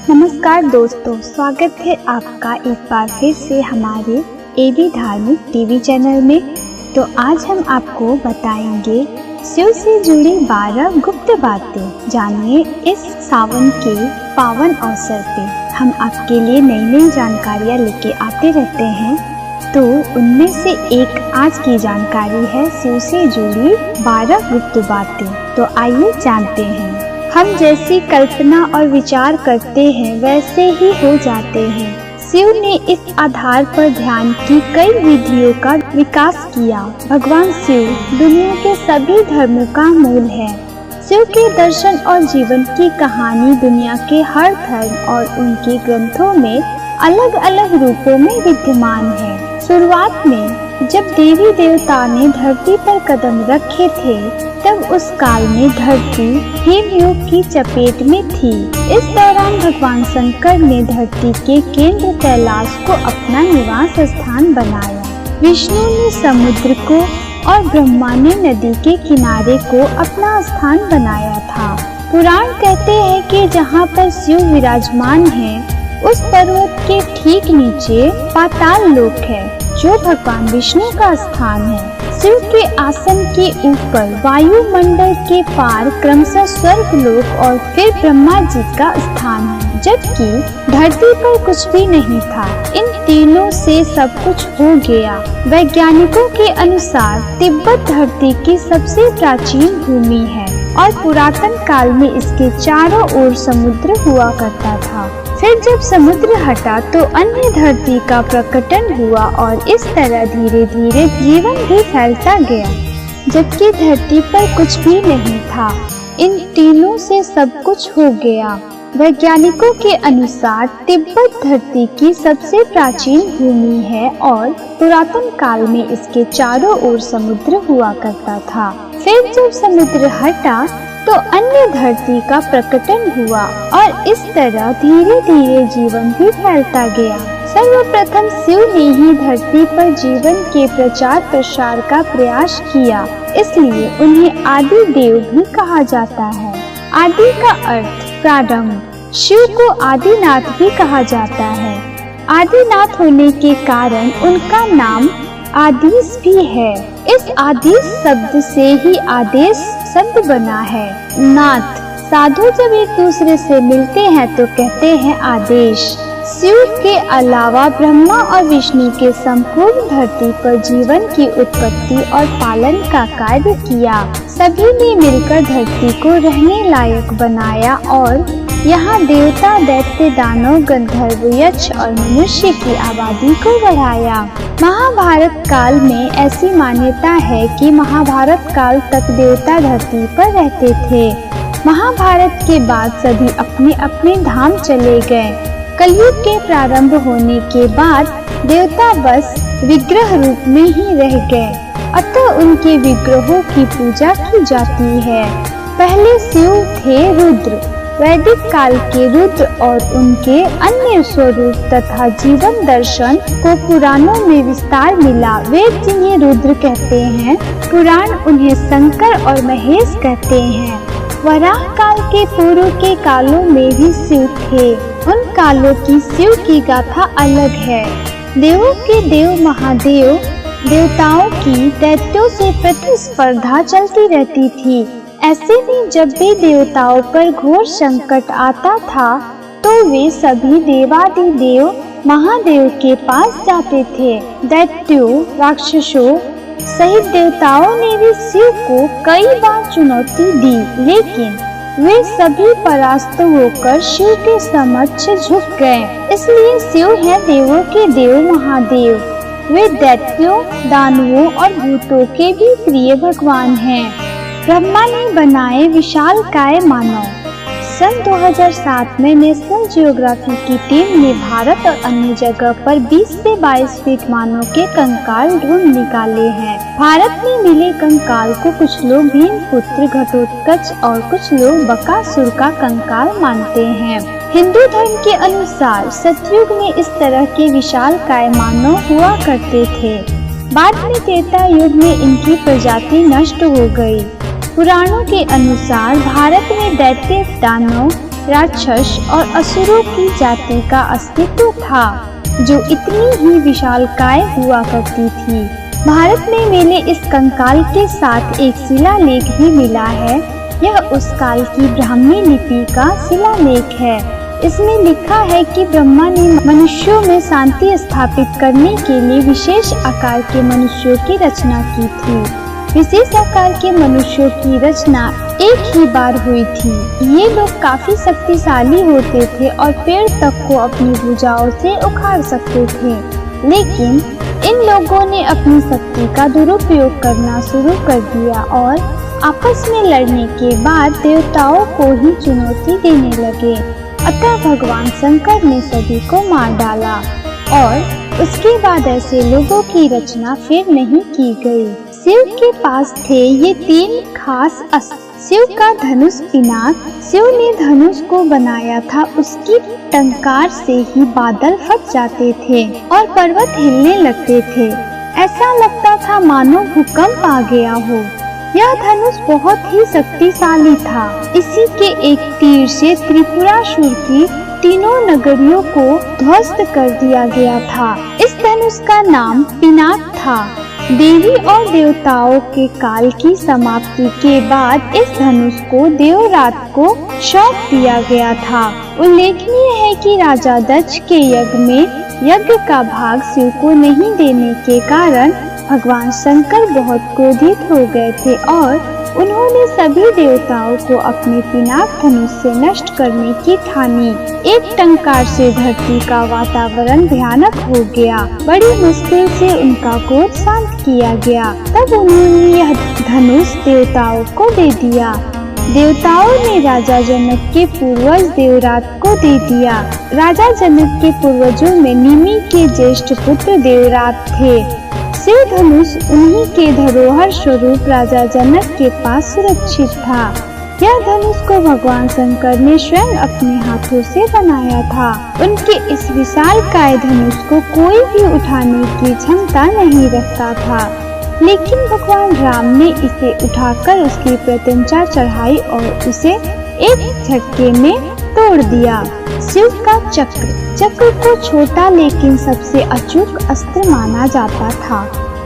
नमस्कार दोस्तों, स्वागत है आपका एक बार फिर से हमारे एबी धार्मिक टीवी चैनल में। तो आज हम आपको बताएंगे शिव से जुड़ी 12 गुप्त बातें। जानिए इस सावन के पावन अवसर पे हम आपके लिए नई नई जानकारियाँ लेके आते रहते हैं। तो उनमें से एक आज की जानकारी है शिव से जुड़ी 12 गुप्त बातें। तो आइए जानते हैं। हम जैसी कल्पना और विचार करते हैं वैसे ही हो जाते हैं। शिव ने इस आधार पर ध्यान की कई विधियों का विकास किया। भगवान शिव दुनिया के सभी धर्मों का मूल है। शिव के दर्शन और जीवन की कहानी दुनिया के हर धर्म और उनके ग्रंथों में अलग अलग रूपों में विद्यमान है। शुरुआत में जब देवी देवता ने धरती पर कदम रखे थे तब उस काल में धरती हिमयुग की चपेट में थी। इस दौरान भगवान शंकर ने धरती के केंद्र कैलाश को अपना निवास स्थान बनाया। विष्णु ने समुद्र को और ब्रह्मा ने नदी के किनारे को अपना स्थान बनाया था। पुराण कहते हैं कि जहाँ पर शिव विराजमान है उस पर्वत के ठीक नीचे पाताल लोक है जो भगवान विष्णु का स्थान है। शिव के आसन के ऊपर वायुमंडल के पार क्रमशः स्वर्ग लोक और फिर ब्रह्मा जी का स्थान है, जबकि धरती पर कुछ भी नहीं था। इन तीनों से सब कुछ हो गया। वैज्ञानिकों के अनुसार तिब्बत धरती की सबसे प्राचीन भूमि है और पुरातन काल में इसके चारों ओर समुद्र हुआ करता था। फिर जब समुद्र हटा तो अन्य धरती का प्रकटन हुआ और इस तरह धीरे धीरे जीवन भी फैलता गया, जबकि धरती पर कुछ भी नहीं था। इन तीनों से सब कुछ हो गया। वैज्ञानिकों के अनुसार तिब्बत धरती की सबसे प्राचीन भूमि है और पुरातन काल में इसके चारों ओर समुद्र हुआ करता था। फिर जब समुद्र हटा तो अन्य धरती का प्रकटन हुआ और इस तरह धीरे धीरे जीवन भी फैलता गया। सर्वप्रथम शिव ने ही धरती पर जीवन के प्रचार प्रसार का प्रयास किया, इसलिए उन्हें आदि देव भी कहा जाता है। आदि का अर्थ प्रारंभ। शिव को आदिनाथ भी कहा जाता है। आदिनाथ होने के कारण उनका नाम आदेश भी है। इस आदेश शब्द से ही आदेश शब्द बना है। नाथ, साधु जब एक दूसरे से मिलते हैं तो कहते हैं आदेश। शिव के अलावा ब्रह्मा और विष्णु के संपूर्ण धरती पर जीवन की उत्पत्ति और पालन का कार्य किया। सभी ने मिलकर धरती को रहने लायक बनाया और यहाँ देवता, दैत्य, दानव, गंधर्व, यक्ष और मनुष्य की आबादी को बढ़ाया। महाभारत काल में ऐसी मान्यता है कि महाभारत काल तक देवता धरती पर रहते थे। महाभारत के बाद सभी अपने अपने धाम चले गए। कलयुग के प्रारंभ होने के बाद देवता बस विग्रह रूप में ही रह गए, अतः उनके विग्रहों की पूजा की जाती है। पहले शिव थे रुद्र। वैदिक काल के रुद्र और उनके अन्य स्वरूप तथा जीवन दर्शन को पुराणों में विस्तार मिला। वेद जिन्हें रुद्र कहते हैं, पुराण उन्हें शंकर और महेश कहते हैं। वराह काल के पूर्व के कालों में भी शिव थे। उन कालों की शिव की गाथा अलग है। देवों के देव महादेव, देवताओं की दैत्यों से प्रतिस्पर्धा चलती रहती थी। ऐसे में जब भी देवताओं पर घोर संकट आता था तो वे सभी देवादिदेव महादेव के पास जाते थे। दैत्यों, राक्षसों सहित देवताओं ने भी शिव को कई बार चुनौती दी, लेकिन वे सभी परास्त होकर शिव के समक्ष झुक गए। इसलिए शिव है देवों के देव महादेव। वे दैत्यों, दानवों और भूतों के भी प्रिय भगवान हैं। ब्रह्मा ने बनाए विशालकाय मानव। सन 2007 में नेशनल जियोग्राफी की टीम ने भारत और अन्य जगह पर 20 से 22 फीट मानव के कंकाल ढूंढ निकाले हैं। भारत में मिले कंकाल को कुछ लोग भीमपुत्र, घटोत्कच और कुछ लोग बकासुर का कंकाल मानते हैं। हिंदू धर्म के अनुसार सतयुग में इस तरह के विशालकाय मानव हुआ करते थे। बाद में त्रेता युग में इनकी प्रजाति नष्ट हो गई। पुराणों के अनुसार भारत में दैत्य, दानव, राक्षस और असुरों की जाति का अस्तित्व था, जो इतनी ही विशालकाय हुआ करती थी। भारत में मिले इस कंकाल के साथ एक शिलालेख भी मिला है। यह उस काल की ब्राह्मी लिपि का शिलालेख है। इसमें लिखा है कि ब्रह्मा ने मनुष्यों में शांति स्थापित करने के लिए विशेष आकार के मनुष्यों की रचना की थी। विशेष आकार के मनुष्यों की रचना एक ही बार हुई थी। ये लोग काफी शक्तिशाली होते थे और पेड़ तक को अपनी भुजाओं से उखाड़ सकते थे, लेकिन इन लोगों ने अपनी शक्ति का दुरुपयोग करना शुरू कर दिया और आपस में लड़ने के बाद देवताओं को ही चुनौती देने लगे। अतः भगवान शंकर ने सभी को मार डाला और उसके बाद ऐसे लोगों की रचना फिर नहीं की गई। शिव के पास थे ये 3 खास अस्त्र। शिव का धनुष पिनाक। शिव ने धनुष को बनाया था, उसकी टंकार से ही बादल फट जाते थे और पर्वत हिलने लगते थे। ऐसा लगता था मानो भूकंप आ गया हो। यह धनुष बहुत ही शक्तिशाली था। इसी के एक तीर से त्रिपुरासुर की तीनों नगरियों को ध्वस्त कर दिया गया था। इस धनुष का नाम पिनाक था। देवी और देवताओं के काल की समाप्ति के बाद इस धनुष को देवरात को सौंप दिया गया था। उल्लेखनीय है कि राजा दक्ष के यज्ञ में यज्ञ का भाग शिव को नहीं देने के कारण भगवान शंकर बहुत क्रोधित हो गए थे और उन्होंने सभी देवताओं को अपने पिनाक धनुष से नष्ट करने की ठानी। एक टंकार से धरती का वातावरण भयानक हो गया। बड़ी मुश्किल से उनका क्रोध शांत किया गया। तब उन्होंने यह धनुष देवताओं को दे दिया। देवताओं ने राजा जनक के पूर्वज देवरात को दे दिया। राजा जनक के पूर्वजों में निमि के ज्येष्ठ पुत्र देवरात थे। शिव धनुष उन्हीं के धरोहर स्वरूप राजा जनक के पास सुरक्षित था। यह धनुष को भगवान शंकर ने स्वयं अपने हाथों से बनाया था। उनके इस विशालकाय धनुष को कोई भी उठाने की क्षमता नहीं रखता था, लेकिन भगवान राम ने इसे उठाकर उसकी प्रत्यंचा चढ़ाई और उसे एक झटके में तोड़ दिया। शिव का चक्र। चक्र को छोटा लेकिन सबसे अचूक अस्त्र माना जाता था।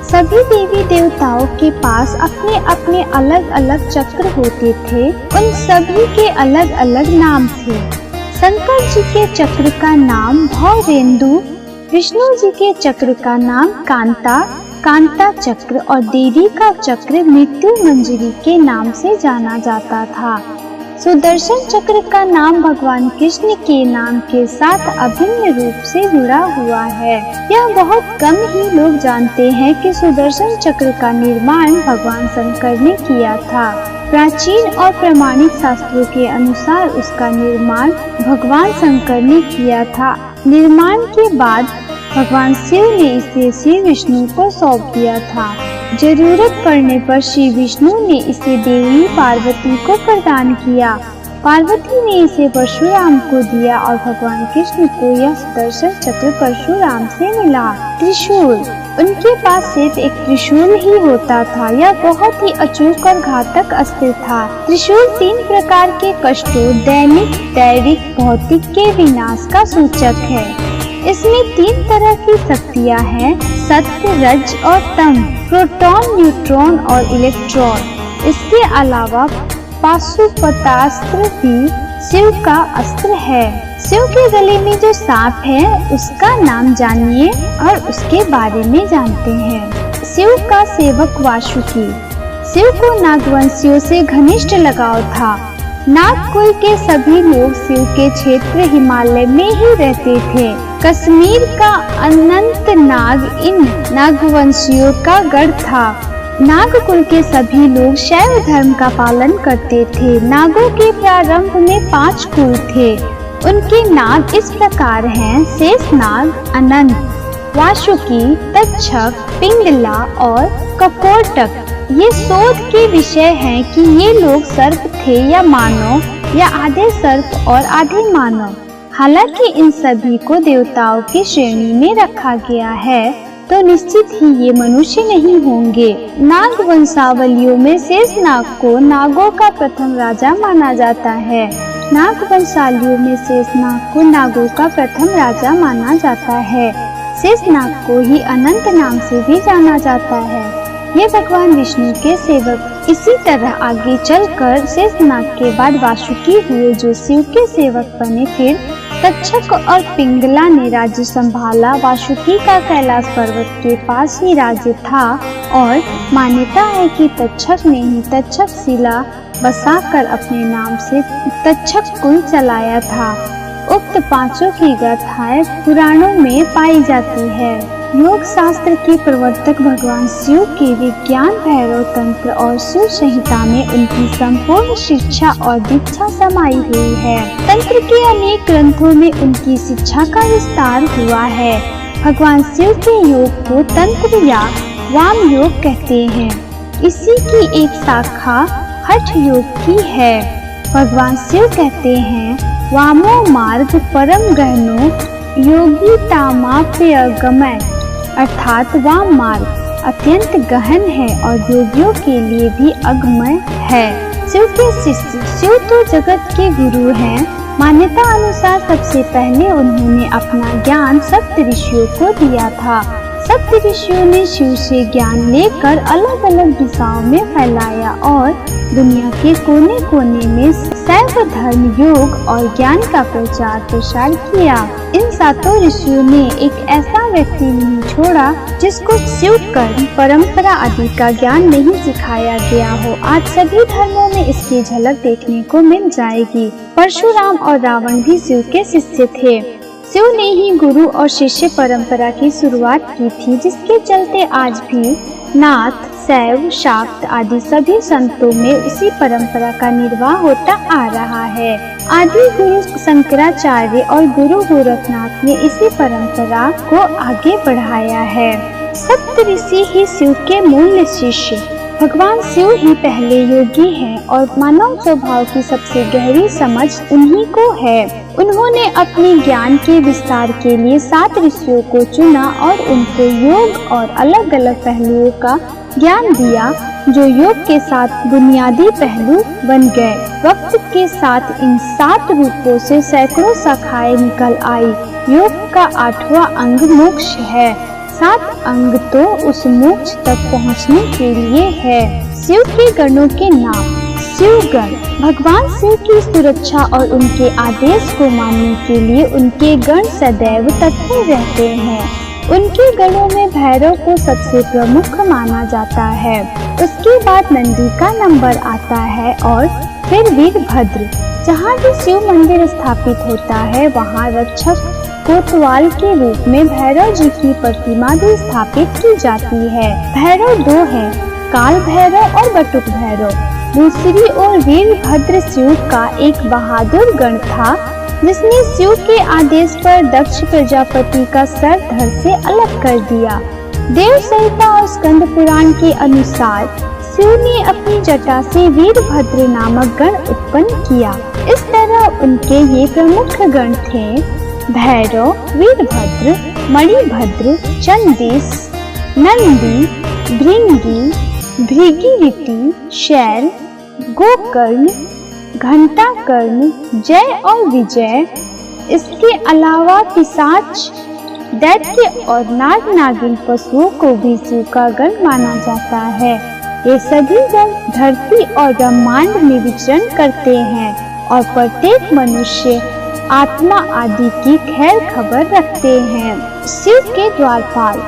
सभी देवी देवताओं के पास अपने अपने अलग अलग चक्र होते थे। उन सभी के अलग अलग नाम थे। शंकर जी के चक्र का नाम भौरेंदु, विष्णु जी के चक्र का नाम कांता चक्र और देवी का चक्र मृत्यु मंजरी के नाम से जाना जाता था। सुदर्शन चक्र का नाम भगवान कृष्ण के नाम के साथ अभिन्न रूप से जुड़ा हुआ है। यह बहुत कम ही लोग जानते हैं कि सुदर्शन चक्र का निर्माण भगवान शंकर ने किया था। प्राचीन और प्रमाणिक शास्त्रों के अनुसार उसका निर्माण भगवान शंकर ने किया था। निर्माण के बाद भगवान शिव ने इसे श्री विष्णु को सौंप दिया था। जरूरत पड़ने पर श्री विष्णु ने इसे देवी पार्वती को प्रदान किया। पार्वती ने इसे परशुराम को दिया और भगवान कृष्ण को यह सुदर्शन चक्र परशुराम से मिला। त्रिशूल। उनके पास सिर्फ एक त्रिशूल ही होता था। यह बहुत ही अचूक और घातक अस्त्र था। त्रिशूल 3 प्रकार के कष्टों दैनिक, दैविक, भौतिक के विनाश का सूचक है। इसमें 3 तरह की शक्तियाँ हैं, सत्य, रज और तम, प्रोटॉन, न्यूट्रॉन और इलेक्ट्रॉन। इसके अलावा पाशुपतास्त्र भी शिव का अस्त्र है। शिव के गले में जो सांप है उसका नाम जानिए और उसके बारे में जानते हैं। शिव का सेवक वासुकी। शिव को नागवंशियों से घनिष्ठ लगाव था। नाग कुल के सभी लोग शिव के क्षेत्र हिमालय में ही रहते थे। कश्मीर का अनंत नाग इन नागवंशियों का गढ़ था। नाग कुल के सभी लोग शैव धर्म का पालन करते थे। नागों के प्रारंभ में 5 कुल थे। उनके नाम इस प्रकार हैं: शेषनाग, अनंत, वासुकी, तक्षक, पिंगला और ककोटक। ये शोध के विषय हैं कि ये लोग सर्प थे या मानव या आधे सर्प और आधे मानव। हालांकि इन सभी को देवताओं की श्रेणी में रखा गया है। तो निश्चित ही ये मनुष्य नहीं होंगे। नाग वंशावलियों में शेषनाग को नागों का प्रथम राजा माना जाता है। नाग वंशावलियों में शेषनाग को नागों का प्रथम राजा माना जाता है। शेषनाग को ही अनंत नाम से भी जाना जाता है। ये भगवान विष्णु के सेवक। इसी तरह आगे चलकर शेषनाग के बाद वासुकी हुए, जो शिव के सेवक बने। फिर तक्षक और पिंगला ने राज्य संभाला। वासुकी का कैलाश पर्वत के पास ही राज्य था और मान्यता है कि तक्षक ने ही तक्षक शिला बसाकर अपने नाम से तक्षक कुल चलाया था। उक्त पांचों की गाथाएं पुराणों में पाई जाती है। योग शास्त्र के प्रवर्तक भगवान शिव के विज्ञान भैरव तंत्र और शिव संहिता में उनकी संपूर्ण शिक्षा और दीक्षा समाई हुई है। तंत्र के अनेक ग्रंथों में उनकी शिक्षा का विस्तार हुआ है। भगवान शिव के योग को तंत्र या वाम योग कहते हैं। इसी की एक शाखा हठ योग की है। भगवान शिव कहते हैं, वामो मार्ग परम गहनो योगी तामाप्यगमय, अर्थात वाम मार्ग अत्यंत गहन है और योगियों के लिए भी अगमय है। शिव के शिष्य। शिव तो जगत के गुरु हैं। मान्यता अनुसार सबसे पहले उन्होंने अपना ज्ञान सप्त ऋषियों को दिया था। सप्त ऋषियों ने शिव से ज्ञान लेकर अलग अलग दिशाओं में फैलाया और दुनिया के कोने कोने में शैव धर्म, योग और ज्ञान का प्रचार प्रसार किया। इन सातों ऋषियों ने एक ऐसा व्यक्ति नहीं छोड़ा जिसको शिव कर्म, परंपरा आदि का ज्ञान नहीं सिखाया गया हो। आज सभी धर्मों में इसकी झलक देखने को मिल जाएगी। परशुराम और रावण भी शिव के शिष्य थे। शिव ने ही गुरु और शिष्य परंपरा की शुरुआत की थी, जिसके चलते आज भी नाथ, शैव, शाक्त आदि सभी संतों में उसी परंपरा का निर्वाह होता आ रहा है। आदि गुरु शंकराचार्य और गुरु गोरखनाथ ने इसी परंपरा को आगे बढ़ाया है। सप्त ऋषि ही शिव के मूल शिष्य। भगवान शिव ही पहले योगी हैं और मानव स्वभाव की सबसे गहरी समझ उन्हीं को है। उन्होंने अपने ज्ञान के विस्तार के लिए 7 ऋषियों को चुना और उनको योग और अलग अलग पहलुओं का ज्ञान दिया, जो योग के 7 बुनियादी पहलू बन गए। वक्त के साथ इन 7 रूपों से सैकड़ों शाखाएं निकल आई। योग का 8वां अंग मोक्ष है। 7 अंग तो उस मोक्ष तक पहुंचने के लिए है। शिव के गणों के नाम। शिवगण। भगवान शिव की सुरक्षा और उनके आदेश को मानने के लिए उनके गण सदैव तत्पर रहते हैं। उनके गणों में भैरव को सबसे प्रमुख माना जाता है। उसके बाद नंदी का नंबर आता है और फिर वीरभद्र। जहाँ भी शिव मंदिर स्थापित होता है वहाँ रक्षक कोतवाल के रूप में भैरव जी की प्रतिमा भी स्थापित की जाती है। भैरव 2 हैं, काल भैरव और बटुक भैरव। दूसरी ओर वीरभद्र शिव का एक बहादुर गण था, जिसने शिव के आदेश पर दक्ष प्रजापति का सर धड़ से अलग कर दिया। देव संहिता और स्कंद पुराण के अनुसार शिव ने अपनी जटा से वीरभद्र नामक गण उत्पन्न किया। इस तरह उनके ये प्रमुख गण थे: भैरव, वीरभद्र, मणिभद्र, चंदिस, नंदी, भृंगी, भृगिरिति, शैल, गोकर्ण, घंटाकर्ण, जय और विजय। इसके अलावा पिशाच, दैत्य और नाग नागिन पशुओं को भी शिव का गण माना जाता है। ये सभी गण धरती और ब्रह्मांड में विचरण करते हैं और प्रत्येक मनुष्य, आत्मा आदि की खैर खबर रखते हैं। शिव के द्वारपाल।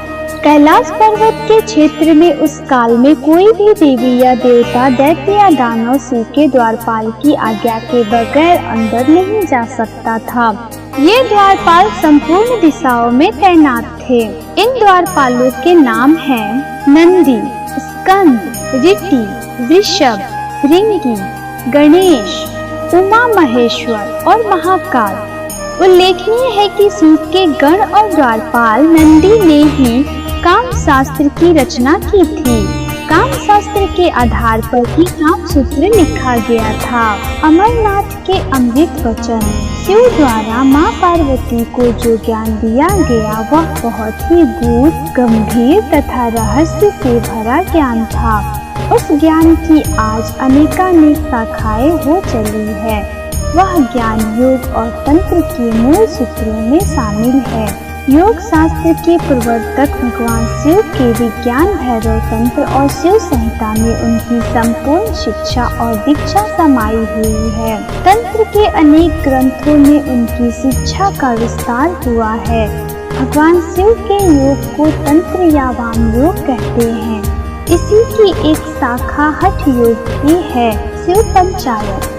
कैलाश पर्वत के क्षेत्र में उस काल में कोई भी देवी या देवता, दैत्य या दानव शिव के द्वारपाल की आज्ञा के बगैर अंदर नहीं जा सकता था। ये द्वारपाल संपूर्ण दिशाओं में तैनात थे। इन द्वारपालों के नाम हैं नंदी, स्कंद, ऋषि, वृषभ, भृंगी, गणेश, उमा महेश्वर और महाकाल। उल्लेखनीय है कि शिव के गण और द्वारपाल नंदी ने ही काम शास्त्र की रचना की थी। काम शास्त्र के आधार पर ही काम सूत्र लिखा गया था। अमरनाथ के अमृत वचन। शिव द्वारा माँ पार्वती को जो ज्ञान दिया गया वह बहुत ही गूढ़, गंभीर तथा रहस्य से भरा ज्ञान था। उस ज्ञान की आज अनेकानेक शाखाएं हो चली है। वह ज्ञान योग और तंत्र के मूल सूत्रों में शामिल है। योग शास्त्र के प्रवर्तक भगवान शिव के विज्ञान भैरव तंत्र और शिव संहिता में उनकी संपूर्ण शिक्षा और दीक्षा समाई हुई है। तंत्र के अनेक ग्रंथों में उनकी शिक्षा का विस्तार हुआ है। भगवान शिव के योग को तंत्र या वाम योग कहते हैं। इसी की एक शाखा हठ योग भी है, शिव पंचायत।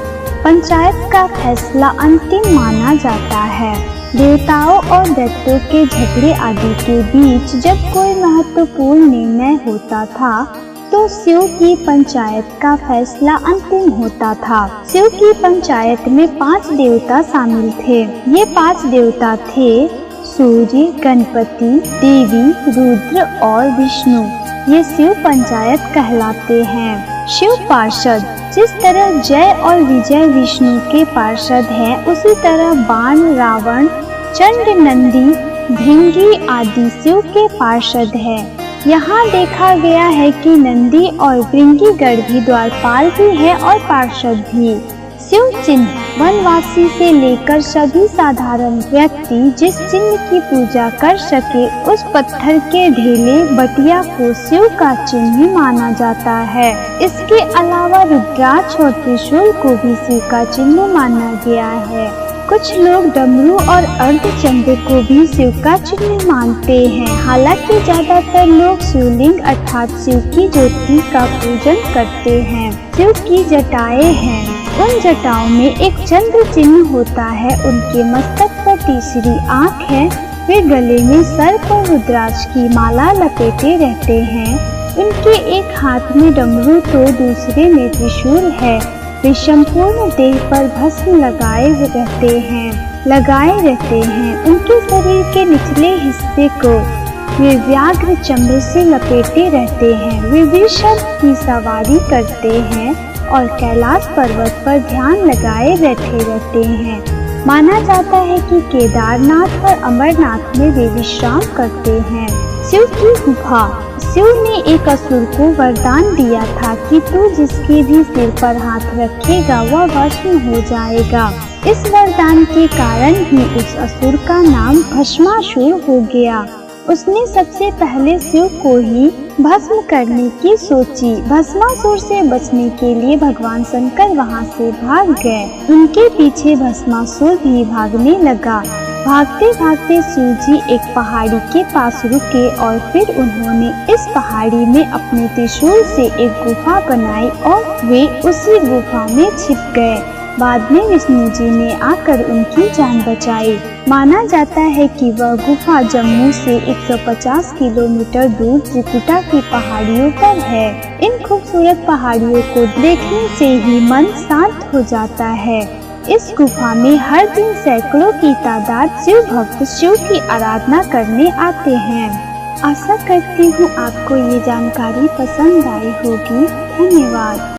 पंचायत का फैसला अंतिम माना जाता है। देवताओं और दैत्यों के झगड़े आदि के बीच जब कोई महत्वपूर्ण निर्णय होता था तो शिव की पंचायत का फैसला अंतिम होता था। शिव की पंचायत में 5 देवता शामिल थे। ये 5 देवता थे सूर्य, गणपति, देवी, रुद्र और विष्णु। ये शिव पंचायत कहलाते हैं। शिव पार्षद, जिस तरह जय और विजय विष्णु के पार्षद हैं, उसी तरह बाण, रावण, चंड, नंदी, भृंगी आदि शिव के पार्षद हैं। यहाँ देखा गया है कि नंदी और भृंगीगण भी द्वारपाल भी है और पार्षद भी। शिव चिन्ह, वनवासी से लेकर सभी साधारण व्यक्ति जिस चिन्ह की पूजा कर सके उस पत्थर के ढेले बटिया को शिव का चिन्ह माना जाता है। इसके अलावा रुद्राक्ष और त्रिशूल को भी शिव का चिन्ह माना गया है। कुछ लोग डमरू और अर्धचंद्र को भी शिव का चिन्ह मानते हैं। हालांकि ज्यादातर लोग शिवलिंग अर्थात शिव की ज्योति का पूजन करते हैं। शिव की जटाएं हैं। उन जटाओं में एक चंद्र चिन्ह होता है। उनके मस्तक पर तीसरी आंख है। वे गले में सर्प और रुद्राक्ष की माला लपेटे रहते हैं। उनके एक हाथ में डमरू तो दूसरे में त्रिशूल है। वे संपूर्ण देह पर भस्म लगाए रहते हैं। उनके शरीर के निचले हिस्से को वे व्याघ्र चमड़े से लपेटे रहते हैं। वे वृषभ की सवारी करते हैं और कैलाश पर्वत पर ध्यान लगाए बैठे रहते हैं। माना जाता है कि केदारनाथ और अमरनाथ में वे विश्राम करते हैं। शिव की गुफा, शिव ने एक असुर को वरदान दिया था कि तू जिसके भी सिर पर हाथ रखेगा वह भस्म हो जाएगा। इस वरदान के कारण ही उस असुर का नाम भस्मासुर हो गया। उसने सबसे पहले शिव को ही भस्म करने की सोची। भस्मासुर से बचने के लिए भगवान शंकर वहां से भाग गए। उनके पीछे भस्मासुर भी भागने लगा। भागते भागते शिव जी एक पहाड़ी के पास रुके और फिर उन्होंने इस पहाड़ी में अपने त्रिशूल से एक गुफा बनाई और वे उसी गुफा में छिप गए। बाद में विष्णु जी ने आकर उनकी जान बचाई। माना जाता है कि वह गुफा जम्मू से 150 किलोमीटर दूर त्रिकुटा की पहाड़ियों पर है। इन खूबसूरत पहाड़ियों को देखने से ही मन शांत हो जाता है। इस गुफा में हर दिन सैकड़ों की तादाद शिव भक्त शिव की आराधना करने आते हैं। आशा करती हूँ आपको ये जानकारी पसंद आई होगी। धन्यवाद।